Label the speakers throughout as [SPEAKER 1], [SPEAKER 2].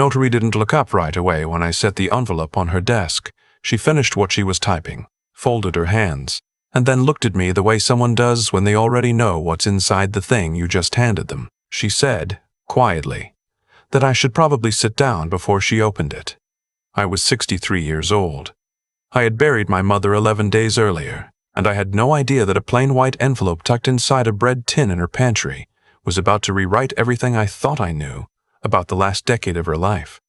[SPEAKER 1] Notary didn't look up right away when I set the envelope on her desk. She finished what she was typing, folded her hands, and then looked at me the way someone does when they already know what's inside the thing you just handed them. She said, quietly, that I should probably sit down before she opened it. I was 63 years old. I had buried my mother 11 days earlier, and I had no idea that a plain white envelope tucked inside a bread tin in her pantry was about to rewrite everything I thought I knew about the last decade of her life.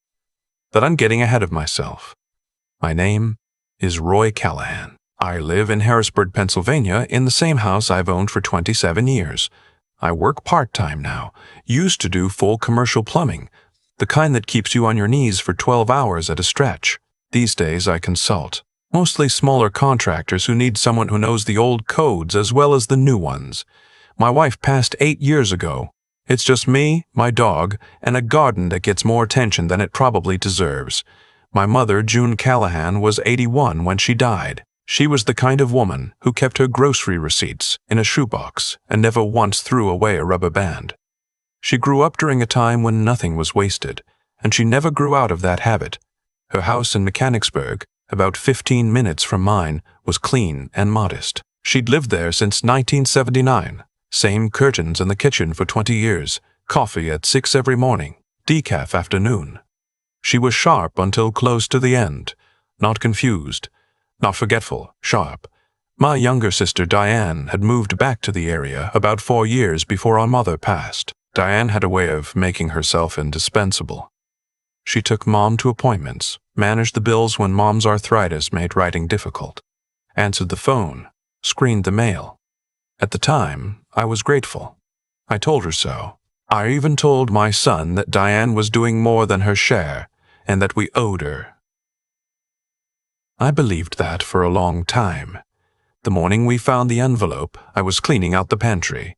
[SPEAKER 1] But I'm getting ahead of myself. My name is Roy Callahan. I live in Harrisburg, Pennsylvania, in the same house I've owned for 27 years. I work part-time now, used to do full commercial plumbing, the kind that keeps you on your knees for 12 hours at a stretch. These days I consult, mostly smaller contractors who need someone who knows the old codes as well as the new ones. My wife passed 8 years ago. It's just me, my dog, and a garden that gets more attention than it probably deserves. My mother, June Callahan, was 81 when she died. She was the kind of woman who kept her grocery receipts in a shoebox and never once threw away a rubber band. She grew up during a time when nothing was wasted, and she never grew out of that habit. Her house in Mechanicsburg, about 15 minutes from mine, was clean and modest. She'd lived there since 1979. Same curtains in the kitchen for 20 years, coffee at 6 every morning, decaf afternoon. She was sharp until close to the end, not confused, not forgetful, sharp. My younger sister Diane had moved back to the area about 4 years before our mother passed. Diane had a way of making herself indispensable. She took Mom to appointments, managed the bills when Mom's arthritis made writing difficult, answered the phone, screened the mail. At the time, I was grateful. I told her so. I even told my son that Diane was doing more than her share, and that we owed her. I believed that for a long time. The morning we found the envelope, I was cleaning out the pantry.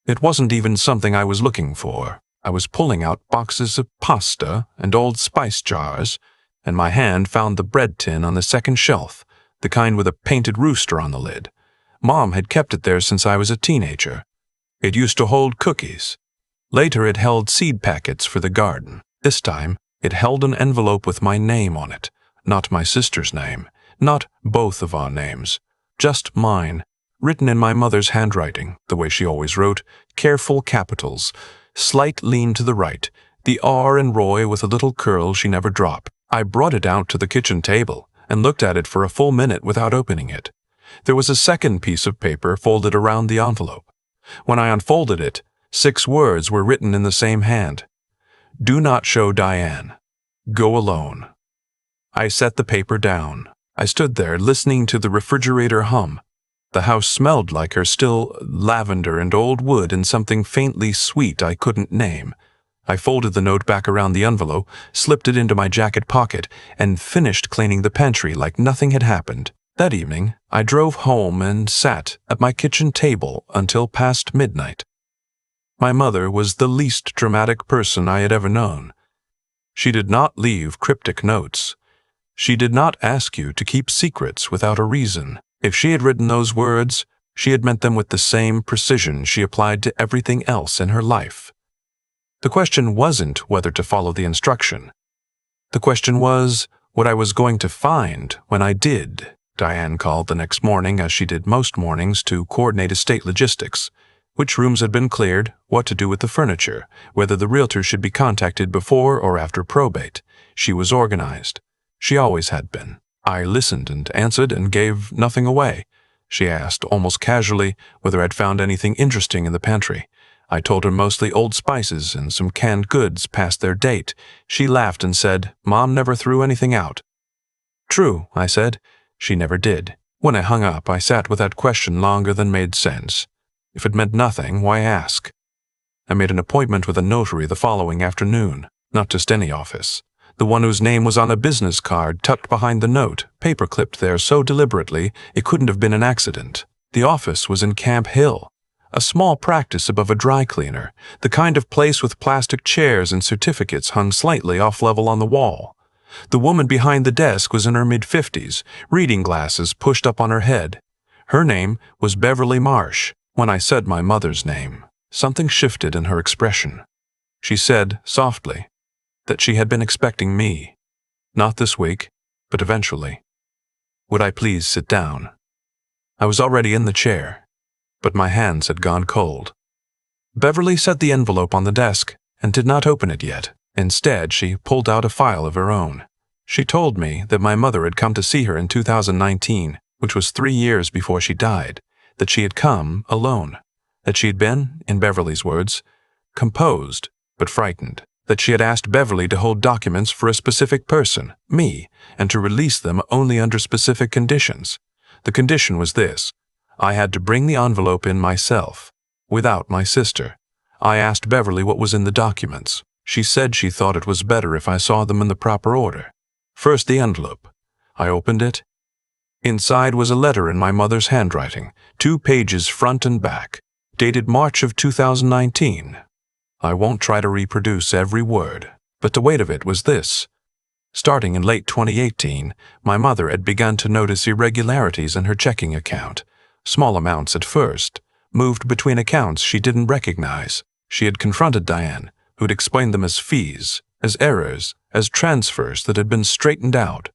[SPEAKER 1] It wasn't even something I was looking for. I was pulling out boxes of pasta and old spice jars, and my hand found the bread tin on the second shelf, the kind with a painted rooster on the lid. Mom had kept it there since I was a teenager. It used to hold cookies. Later it held seed packets for the garden. This time, it held an envelope with my name on it. Not my sister's name, not both of our names, just mine, written in my mother's handwriting, the way she always wrote, careful capitals, slight lean to the right, the R in Roy with a little curl she never dropped. I brought it out to the kitchen table and looked at it for a full minute without opening it. There was a second piece of paper folded around the envelope. When I unfolded it, 6 words were written in the same hand. Do not show Diane. Go alone. I set the paper down. I stood there listening to the refrigerator hum. The house smelled like her still, lavender and old wood and something faintly sweet I couldn't name. I folded the note back around the envelope, slipped it into my jacket pocket, and finished cleaning the pantry like nothing had happened. That evening, I drove home and sat at my kitchen table until past midnight. My mother was the least dramatic person I had ever known. She did not leave cryptic notes. She did not ask you to keep secrets without a reason. If she had written those words, she had meant them with the same precision she applied to everything else in her life. The question wasn't whether to follow the instruction. The question was what I was going to find when I did. Diane called the next morning, as she did most mornings, to coordinate estate logistics. Which rooms had been cleared, what to do with the furniture, whether the realtor should be contacted before or after probate. She was organized. She always had been. I listened and answered and gave nothing away. She asked, almost casually, whether I'd found anything interesting in the pantry. I told her mostly old spices and some canned goods past their date. She laughed and said, Mom never threw anything out. True, I said. She never did. When I hung up, I sat with that question longer than made sense. If it meant nothing, why ask? I made an appointment with a notary the following afternoon. Not just any office. The one whose name was on a business card tucked behind the note, paper-clipped there so deliberately it couldn't have been an accident. The office was in Camp Hill, a small practice above a dry cleaner, the kind of place with plastic chairs and certificates hung slightly off-level on the wall. The woman behind the desk was in her mid-50s, reading glasses pushed up on her head. Her name was Beverly Marsh. When I said my mother's name, something shifted in her expression. She said, softly, that she had been expecting me. Not this week, but eventually. Would I please sit down? I was already in the chair, but my hands had gone cold. Beverly set the envelope on the desk and did not open it yet. Instead, she pulled out a file of her own. She told me that my mother had come to see her in 2019, which was 3 years before she died, that she had come alone, that she had been, in Beverly's words, composed but frightened, that she had asked Beverly to hold documents for a specific person, me, and to release them only under specific conditions. The condition was this: I had to bring the envelope in myself, without my sister. I asked Beverly what was in the documents. She said she thought it was better if I saw them in the proper order. First, the envelope. I opened it. Inside was a letter in my mother's handwriting, 2 pages front and back, dated March of 2019. I won't try to reproduce every word, but the weight of it was this. Starting in late 2018, my mother had begun to notice irregularities in her checking account. Small amounts at first, moved between accounts she didn't recognize. She had confronted Diane, who'd explained them as fees, as errors, as transfers that had been straightened out.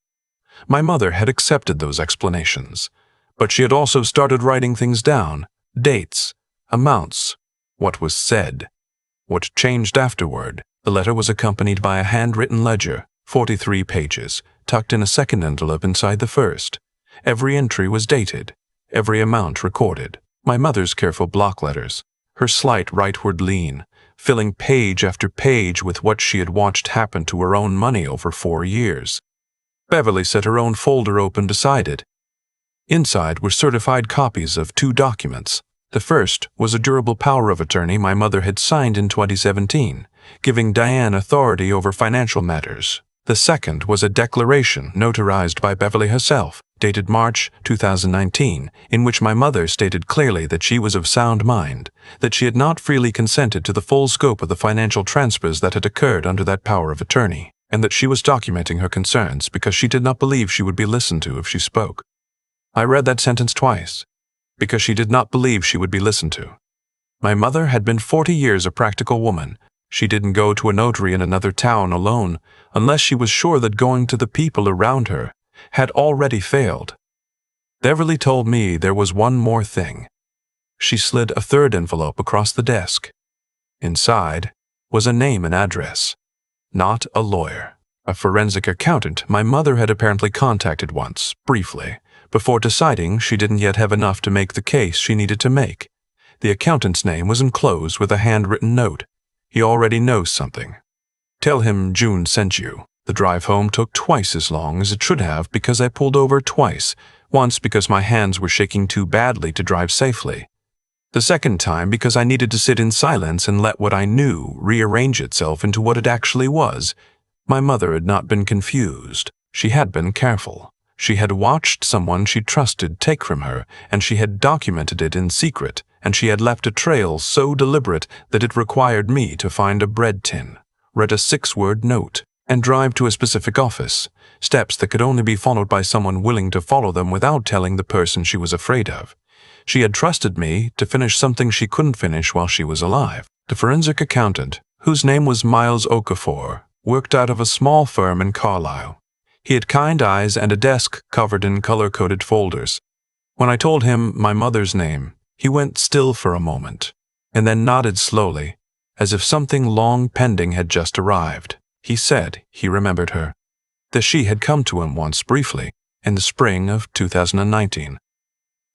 [SPEAKER 1] My mother had accepted those explanations, but she had also started writing things down, dates, amounts, what was said, what changed afterward. The letter was accompanied by a handwritten ledger, 43 pages, tucked in a second envelope inside the first. Every entry was dated, every amount recorded. My mother's careful block letters, her slight rightward lean, filling page after page with what she had watched happen to her own money over 4 years. Beverly set her own folder open beside it. Inside were certified copies of 2 documents. The first was a durable power of attorney my mother had signed in 2017, giving Diane authority over financial matters. The second was a declaration notarized by Beverly herself, dated March 2019, in which my mother stated clearly that she was of sound mind, that she had not freely consented to the full scope of the financial transfers that had occurred under that power of attorney, and that she was documenting her concerns because she did not believe she would be listened to if she spoke. I read that sentence twice, because she did not believe she would be listened to. My mother had been 40 years a practical woman. She didn't go to a notary in another town alone unless she was sure that going to the people around her had already failed. Beverly told me there was one more thing. She slid a third envelope across the desk. Inside was a name and address. Not a lawyer. A forensic accountant my mother had apparently contacted once, briefly, before deciding she didn't yet have enough to make the case she needed to make. The accountant's name was enclosed with a handwritten note. He already knows something. Tell him June sent you. The drive home took twice as long as it should have because I pulled over twice, once because my hands were shaking too badly to drive safely. The second time because I needed to sit in silence and let what I knew rearrange itself into what it actually was. My mother had not been confused. She had been careful. She had watched someone she trusted take from her, and she had documented it in secret, and she had left a trail so deliberate that it required me to find a bread tin, read a 6-word note, and drive to a specific office, steps that could only be followed by someone willing to follow them without telling the person she was afraid of. She had trusted me to finish something she couldn't finish while she was alive. The forensic accountant, whose name was Miles Okafor, worked out of a small firm in Carlisle. He had kind eyes and a desk covered in color-coded folders. When I told him my mother's name, he went still for a moment, and then nodded slowly, as if something long pending had just arrived. He said he remembered her, that she had come to him once briefly, in the spring of 2019,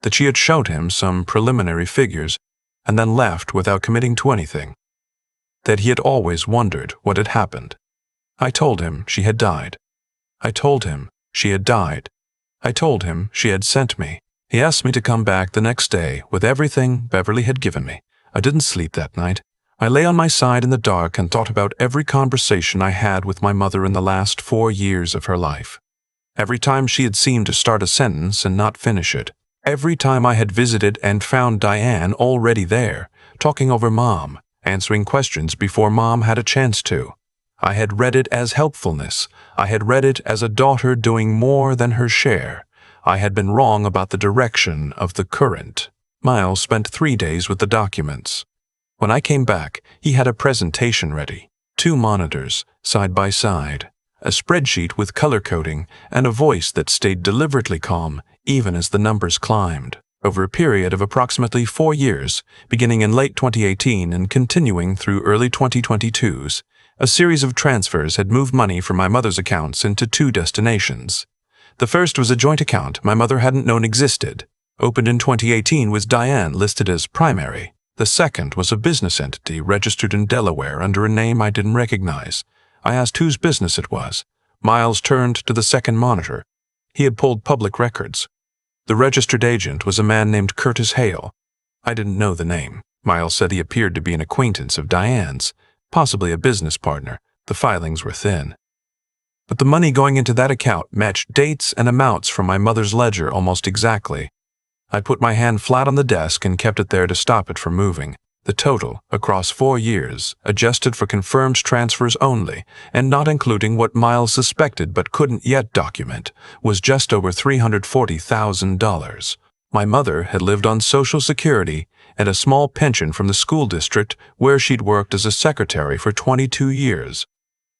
[SPEAKER 1] that she had showed him some preliminary figures and then left without committing to anything, that he had always wondered what had happened. I told him she had died. I told him she had died. I told him she had sent me. He asked me to come back the next day with everything Beverly had given me. I didn't sleep that night. I lay on my side in the dark and thought about every conversation I had with my mother in the last 4 years of her life. Every time she had seemed to start a sentence and not finish it. Every time I had visited and found Diane already there, talking over Mom, answering questions before Mom had a chance to. I had read it as helpfulness. I had read it as a daughter doing more than her share. I had been wrong about the direction of the current. Miles spent 3 days with the documents. When I came back, he had a presentation ready. 2 monitors, side by side, a spreadsheet with color coding, and a voice that stayed deliberately calm even as the numbers climbed. Over a period of approximately 4 years, beginning in late 2018 and continuing through early 2022's, a series of transfers had moved money from my mother's accounts into 2 destinations. The first was a joint account my mother hadn't known existed, opened in 2018 with Diane listed as primary. The second was a business entity registered in Delaware under a name I didn't recognize. I asked whose business it was. Miles turned to the second monitor. He had pulled public records. The registered agent was a man named Curtis Hale. I didn't know the name. Miles said he appeared to be an acquaintance of Diane's, possibly a business partner. The filings were thin. But the money going into that account matched dates and amounts from my mother's ledger almost exactly. I put my hand flat on the desk and kept it there to stop it from moving. The total, across 4 years, adjusted for confirmed transfers only, and not including what Miles suspected but couldn't yet document, was just over $340,000. My mother had lived on Social Security and a small pension from the school district where she'd worked as a secretary for 22 years.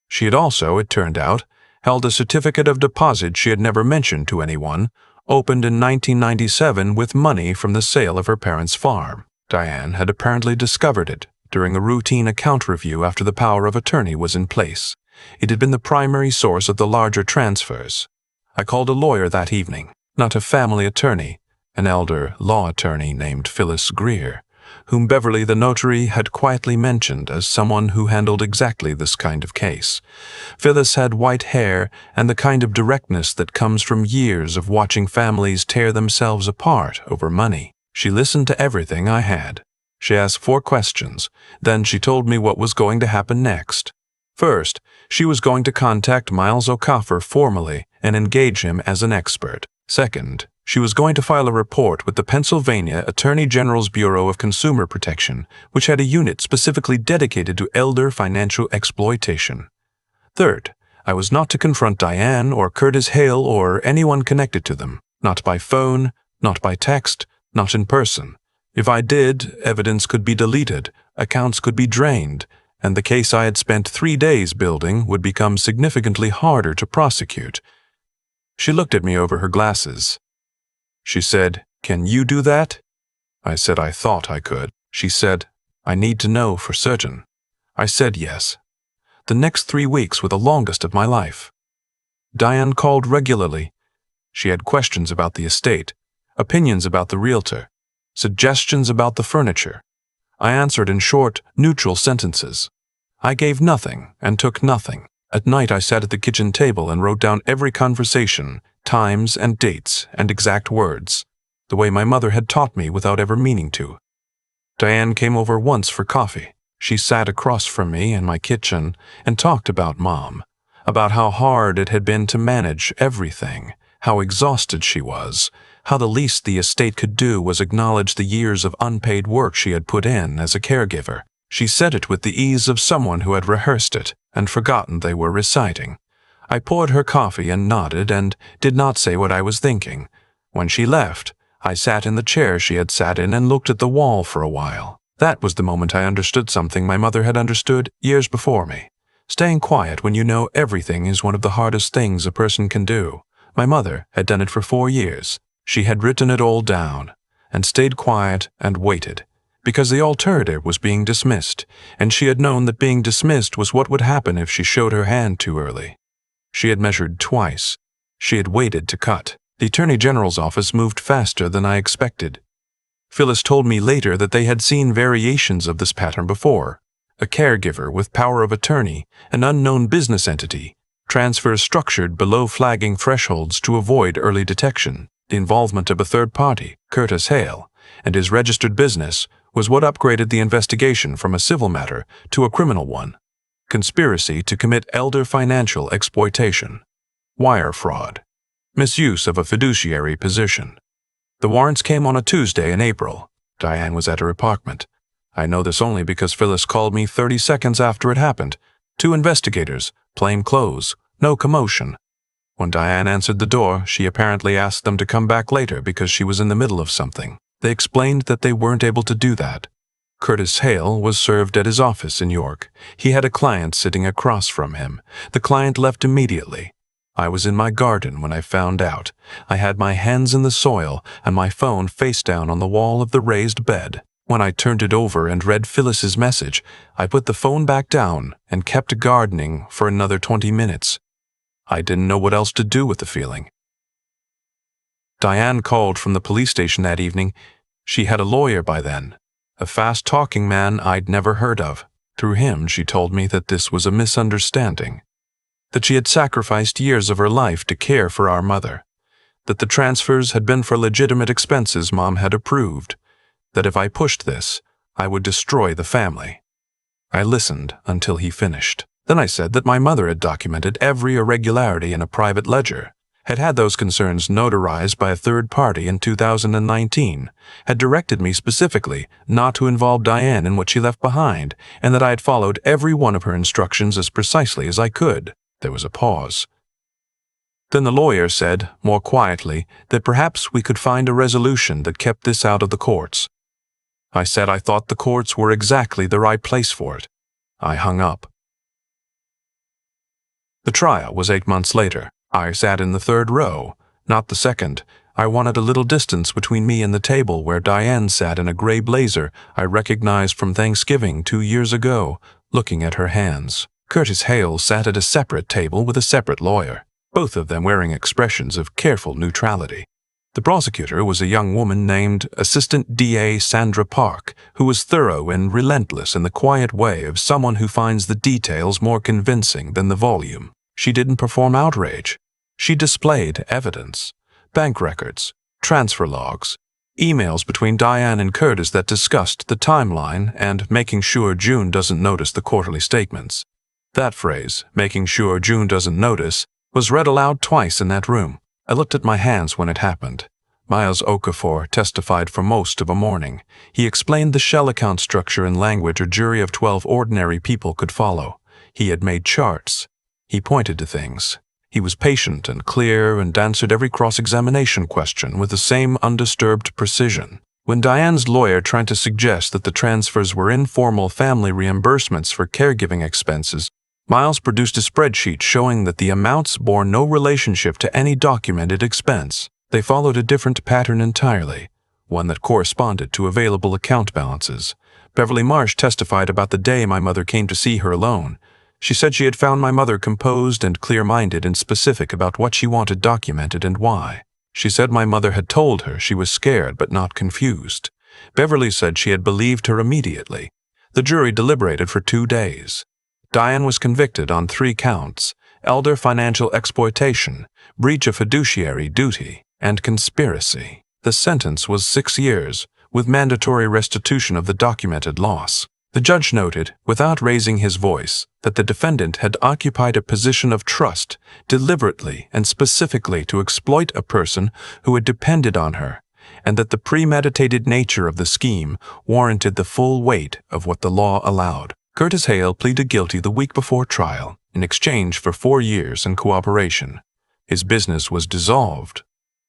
[SPEAKER 1] She had also, it turned out, held a certificate of deposit she had never mentioned to anyone, opened in 1997 with money from the sale of her parents' farm. Diane had apparently discovered it during a routine account review after the power of attorney was in place. It had been the primary source of the larger transfers. I called a lawyer that evening, not a family attorney, an elder law attorney named Phyllis Greer, whom Beverly the notary had quietly mentioned as someone who handled exactly this kind of case. Phyllis had white hair and the kind of directness that comes from years of watching families tear themselves apart over money. She listened to everything I had. She asked 4 questions. Then she told me what was going to happen next. First, she was going to contact Miles O'Coffer formally and engage him as an expert. Second, she was going to file a report with the Pennsylvania Attorney General's Bureau of Consumer Protection, which had a unit specifically dedicated to elder financial exploitation. Third, I was not to confront Diane or Curtis Hale or anyone connected to them, not by phone, not by text, not in person. If I did, evidence could be deleted, accounts could be drained, and the case I had spent 3 days building would become significantly harder to prosecute. She looked at me over her glasses. She said, "Can you do that?" I said I thought I could. She said, "I need to know for certain." I said yes. The next 3 weeks were the longest of my life. Diane called regularly. She had questions about the estate, opinions about the realtor, suggestions about the furniture. I answered in short, neutral sentences. I gave nothing and took nothing. At night I sat at the kitchen table and wrote down every conversation, times and dates and exact words, the way my mother had taught me without ever meaning to. Diane came over once for coffee. She sat across from me in my kitchen and talked about Mom, about how hard it had been to manage everything, how exhausted she was, how the least the estate could do was acknowledge the years of unpaid work she had put in as a caregiver. She said it with the ease of someone who had rehearsed it and forgotten they were reciting. I poured her coffee and nodded and did not say what I was thinking. When she left, I sat in the chair she had sat in and looked at the wall for a while. That was the moment I understood something my mother had understood years before me. Staying quiet when you know everything is one of the hardest things a person can do. My mother had done it for 4 years. She had written it all down and stayed quiet and waited, because the alternative was being dismissed, and she had known that being dismissed was what would happen if she showed her hand too early. She had measured twice. She had waited to cut. The Attorney General's office moved faster than I expected. Phyllis told me later that they had seen variations of this pattern before. A caregiver with power of attorney, an unknown business entity, transfers structured below flagging thresholds to avoid early detection. The involvement of a third party, Curtis Hale, and his registered business was what upgraded the investigation from a civil matter to a criminal one. Conspiracy to commit elder financial exploitation, wire fraud, misuse of a fiduciary position. The warrants came on a Tuesday in April. Diane was at her apartment. I know this only because Phyllis called me 30 seconds after it happened. 2 investigators, plain clothes, no commotion. When Diane answered the door, she apparently asked them to come back later because she was in the middle of something. They explained that they weren't able to do that. Curtis Hale was served at his office in York. He had a client sitting across from him. The client left immediately. I was in my garden when I found out. I had my hands in the soil and my phone face down on the wall of the raised bed. When I turned it over and read Phyllis's message, I put the phone back down and kept gardening for another 20 minutes. I didn't know what else to do with the feeling. Diane called from the police station that evening. She had a lawyer by then, a fast-talking man I'd never heard of. Through him, she told me that this was a misunderstanding, that she had sacrificed years of her life to care for our mother, that the transfers had been for legitimate expenses Mom had approved, that if I pushed this, I would destroy the family. I listened until he finished. Then I said that my mother had documented every irregularity in a private ledger, had had those concerns notarized by a third party in 2019, had directed me specifically not to involve Diane in what she left behind, and that I had followed every one of her instructions as precisely as I could. There was a pause. Then the lawyer said, more quietly, that perhaps we could find a resolution that kept this out of the courts. I said I thought the courts were exactly the right place for it. I hung up. The trial was 8 months later. I sat in the third row, not the second. I wanted a little distance between me and the table where Diane sat in a gray blazer I recognized from Thanksgiving 2 years ago, looking at her hands. Curtis Hale sat at a separate table with a separate lawyer, both of them wearing expressions of careful neutrality. The prosecutor was a young woman named Assistant DA Sandra Park, who was thorough and relentless in the quiet way of someone who finds the details more convincing than the volume. She didn't perform outrage. She displayed evidence, bank records, transfer logs, emails between Diane and Curtis that discussed the timeline and making sure June doesn't notice the quarterly statements. That phrase, making sure June doesn't notice, was read aloud twice in that room. I looked at my hands when it happened. Miles Okafor testified for most of a morning. He explained the shell account structure in language a jury of 12 ordinary people could follow. He had made charts. He pointed to things. He was patient and clear and answered every cross-examination question with the same undisturbed precision. When Diane's lawyer tried to suggest that the transfers were informal family reimbursements for caregiving expenses, Miles produced a spreadsheet showing that the amounts bore no relationship to any documented expense. They followed a different pattern entirely, one that corresponded to available account balances. Beverly Marsh testified about the day my mother came to see her alone. She said she had found my mother composed and clear-minded and specific about what she wanted documented and why. She said my mother had told her she was scared but not confused. Beverly said she had believed her immediately. The jury deliberated for 2 days. Diane was convicted on 3 counts: elder financial exploitation, breach of fiduciary duty, and conspiracy. The sentence was 6 years, with mandatory restitution of the documented loss. The judge noted, without raising his voice, that the defendant had occupied a position of trust deliberately and specifically to exploit a person who had depended on her, and that the premeditated nature of the scheme warranted the full weight of what the law allowed. Curtis Hale pleaded guilty the week before trial in exchange for 4 years in cooperation. His business was dissolved.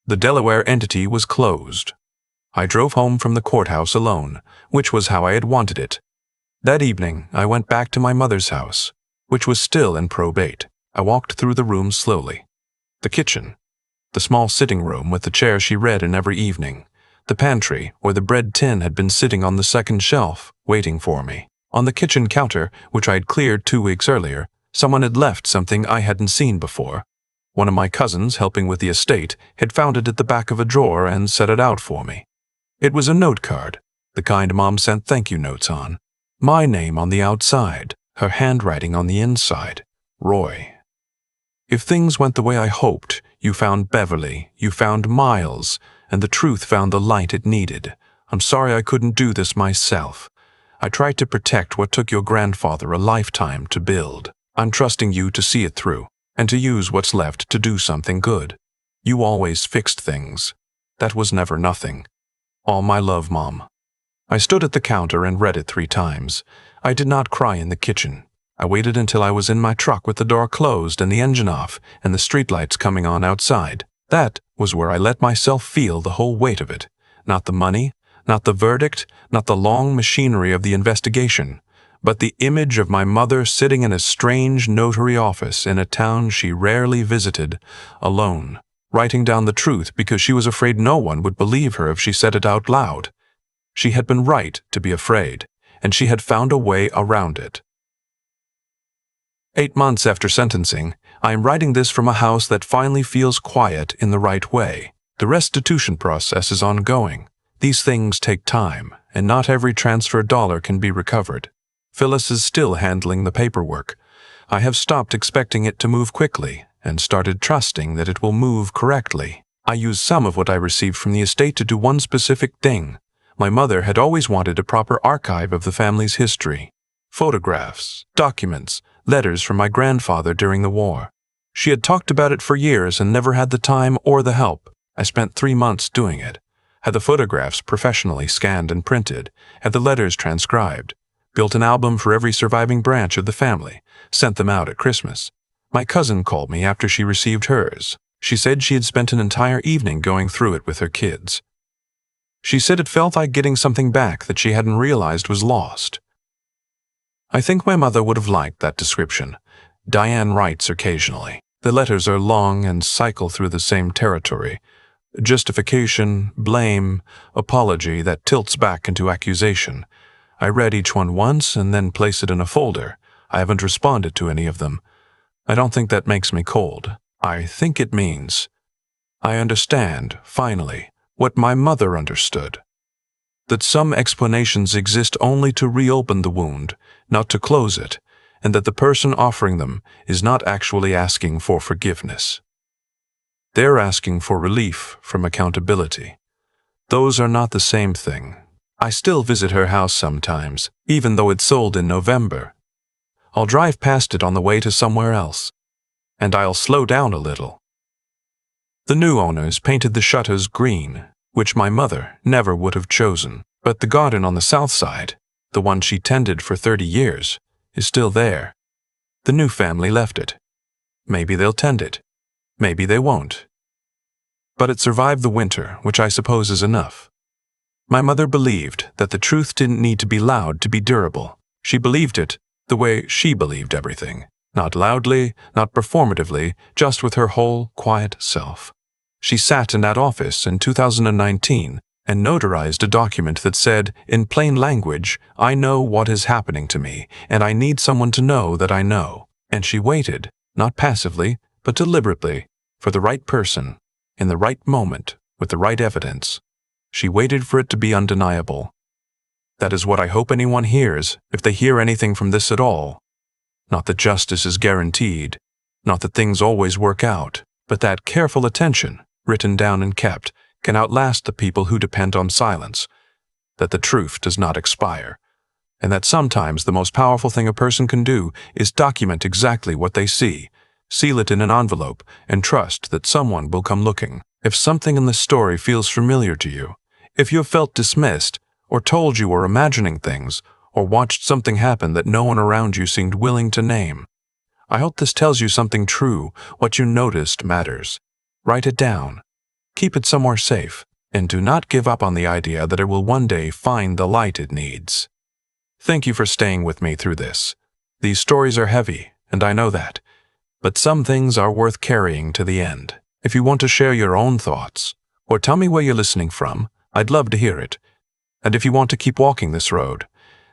[SPEAKER 1] The Delaware entity was closed. I drove home from the courthouse alone, which was how I had wanted it. That evening, I went back to my mother's house, which was still in probate. I walked through the rooms slowly. The kitchen, the small sitting room with the chair she read in every evening, the pantry where the bread tin had been sitting on the second shelf, waiting for me. On the kitchen counter, which I had cleared 2 weeks earlier, someone had left something I hadn't seen before. One of my cousins, helping with the estate, had found it at the back of a drawer and set it out for me. It was a note card, the kind Mom sent thank-you notes on. My name on the outside, her handwriting on the inside. Roy. If things went the way I hoped, you found Beverly, you found Miles, and the truth found the light it needed. I'm sorry I couldn't do this myself. I tried to protect what took your grandfather a lifetime to build. I'm trusting you to see it through, and to use what's left to do something good. You always fixed things. That was never nothing. All my love, Mom. I stood at the counter and read it 3 times. I did not cry in the kitchen. I waited until I was in my truck with the door closed and the engine off and the streetlights coming on outside. That was where I let myself feel the whole weight of it. Not the money, Not the verdict, not the long machinery of the investigation, but the image of my mother sitting in a strange notary office in a town she rarely visited, alone, writing down the truth because she was afraid no one would believe her if she said it out loud. She had been right to be afraid, and she had found a way around it. 8 months after sentencing, I am writing this from a house that finally feels quiet in the right way. The restitution process is ongoing. These things take time, and not every transferred dollar can be recovered. Phyllis is still handling the paperwork. I have stopped expecting it to move quickly and started trusting that it will move correctly. I use some of what I received from the estate to do one specific thing. My mother had always wanted a proper archive of the family's history. Photographs, documents, letters from my grandfather during the war. She had talked about it for years and never had the time or the help. I spent 3 months doing it. Had the photographs professionally scanned and printed, had the letters transcribed, built an album for every surviving branch of the family, sent them out at Christmas. My cousin called me after she received hers. She said she had spent an entire evening going through it with her kids. She said it felt like getting something back that she hadn't realized was lost. I think my mother would have liked that description. Diane writes occasionally. The letters are long and cycle through the same territory. Justification, blame, apology that tilts back into accusation. I read each one once and then place it in a folder. I haven't responded to any of them. I don't think that makes me cold. I think it means I understand, finally, what my mother understood. That some explanations exist only to reopen the wound, not to close it, and that the person offering them is not actually asking for forgiveness. They're asking for relief from accountability. Those are not the same thing. I still visit her house sometimes, even though it sold in November. I'll drive past it on the way to somewhere else, and I'll slow down a little. The new owners painted the shutters green, which my mother never would have chosen, but the garden on the south side, the one she tended for 30 years, is still there. The new family left it. Maybe they'll tend it. Maybe they won't. But it survived the winter, which I suppose is enough. My mother believed that the truth didn't need to be loud to be durable. She believed it the way she believed everything. Not loudly, not performatively, just with her whole, quiet self. She sat in that office in 2019 and notarized a document that said, in plain language, I know what is happening to me, and I need someone to know that I know. And she waited, not passively, but deliberately, for the right person, in the right moment, with the right evidence. She waited for it to be undeniable. That is what I hope anyone hears, if they hear anything from this at all. Not that justice is guaranteed, not that things always work out, but that careful attention, written down and kept, can outlast the people who depend on silence, that the truth does not expire, and that sometimes the most powerful thing a person can do is document exactly what they see, seal it in an envelope, and trust that someone will come looking. If something in the story feels familiar to you, if you have felt dismissed, or told you were imagining things, or watched something happen that no one around you seemed willing to name, I hope this tells you something true. What you noticed matters. Write it down. Keep it somewhere safe, and do not give up on the idea that it will one day find the light it needs. Thank you for staying with me through this. These stories are heavy, and I know that. But some things are worth carrying to the end. If you want to share your own thoughts, or tell me where you're listening from, I'd love to hear it. And if you want to keep walking this road,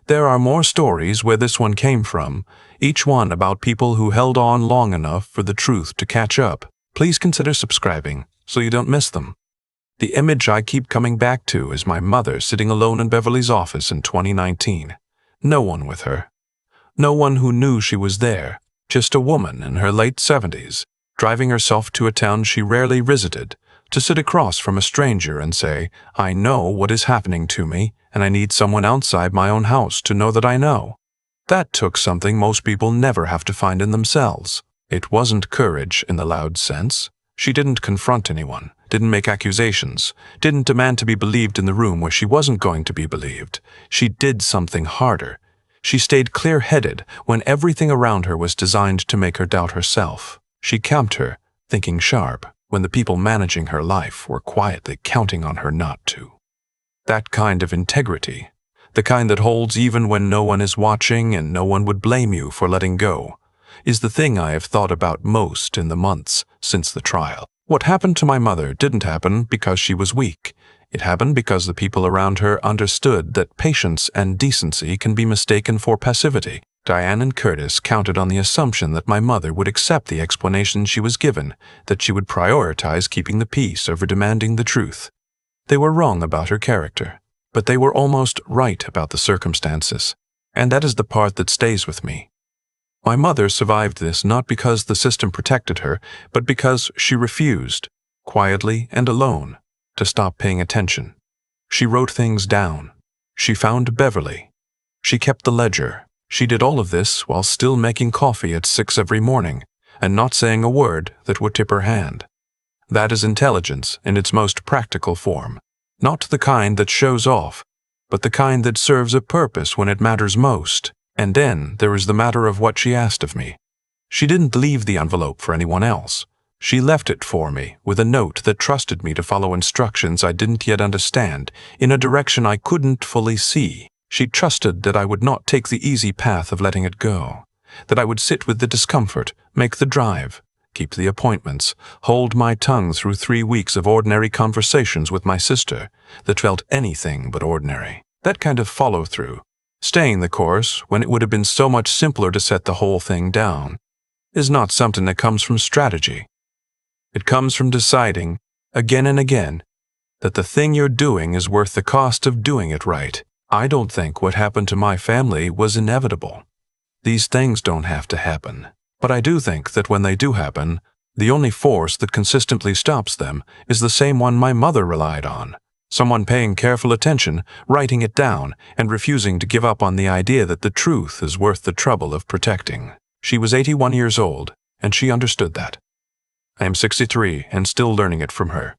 [SPEAKER 1] there are more stories where this one came from, each one about people who held on long enough for the truth to catch up. Please consider subscribing so you don't miss them. The image I keep coming back to is my mother sitting alone in Beverly's office in 2019. No one with her. No one who knew she was there. Just a woman in her late 70s, driving herself to a town she rarely visited, to sit across from a stranger and say, I know what is happening to me, and I need someone outside my own house to know that I know. That took something most people never have to find in themselves. It wasn't courage in the loud sense. She didn't confront anyone, didn't make accusations, didn't demand to be believed in the room where she wasn't going to be believed. She did something harder. She stayed clear-headed when everything around her was designed to make her doubt herself. She kept her thinking sharp when the people managing her life were quietly counting on her not to. That kind of integrity, the kind that holds even when no one is watching and no one would blame you for letting go, is the thing I have thought about most in the months since the trial. What happened to my mother didn't happen because she was weak. It happened because the people around her understood that patience and decency can be mistaken for passivity. Diane and Curtis counted on the assumption that my mother would accept the explanation she was given, that she would prioritize keeping the peace over demanding the truth. They were wrong about her character, but they were almost right about the circumstances, and that is the part that stays with me. My mother survived this not because the system protected her, but because she refused, quietly and alone, to stop paying attention. She wrote things down. She found Beverly. She kept the ledger. She did all of this while still making coffee at 6 every morning and not saying a word that would tip her hand. That is intelligence in its most practical form. Not the kind that shows off, but the kind that serves a purpose when it matters most. And then there is the matter of what she asked of me. She didn't leave the envelope for anyone else. She left it for me with a note that trusted me to follow instructions I didn't yet understand in a direction I couldn't fully see. She trusted that I would not take the easy path of letting it go, that I would sit with the discomfort, make the drive, keep the appointments, hold my tongue through 3 weeks of ordinary conversations with my sister that felt anything but ordinary. That kind of follow-through, staying the course when it would have been so much simpler to set the whole thing down, is not something that comes from strategy. It comes from deciding, again and again, that the thing you're doing is worth the cost of doing it right. I don't think what happened to my family was inevitable. These things don't have to happen. But I do think that when they do happen, the only force that consistently stops them is the same one my mother relied on. Someone paying careful attention, writing it down, and refusing to give up on the idea that the truth is worth the trouble of protecting. She was 81 years old, and she understood that. I am 63 and still learning it from her.